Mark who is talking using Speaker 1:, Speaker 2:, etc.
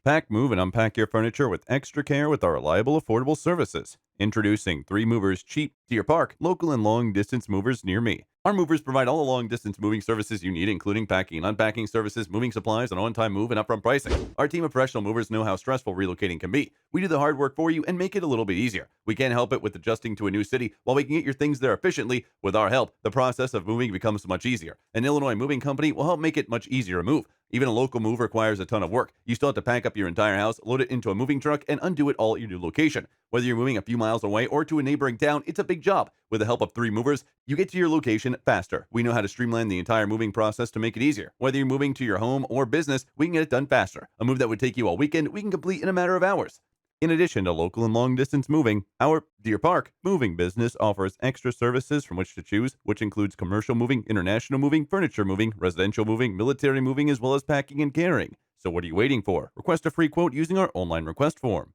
Speaker 1: Pack, move, and unpack your furniture with extra care with our reliable, affordable services. Introducing 3 Movers Cheap to your park, local and long distance movers near me. Our movers provide all the long distance moving services you need, including packing and unpacking services, moving supplies, and on time move and upfront pricing. Our team of professional movers know how stressful relocating can be. We do the hard work for you and make it a little bit easier. We can't help it with adjusting to a new city. While we can get your things there efficiently, with our help, the process of moving becomes much easier. An Illinois moving company will help make it much easier to move. Even a local move requires a ton of work. You still have to pack up your entire house, load it into a moving truck, and undo it all at your new location. Whether you're moving a few miles away or to a neighboring town, it's a big job. With the help of 3 Movers, you get to your location faster. We know how to streamline the entire moving process to make it easier. Whether you're moving to your home or business, we can get it done faster. A move that would take you all weekend, we can complete in a matter of hours. In addition to local and long distance moving, our Deer Park moving business offers extra services from which to choose, which includes commercial moving, international moving, furniture moving, residential moving, military moving, as well as packing and carrying. So what are you waiting for? Request a free quote using our online request form.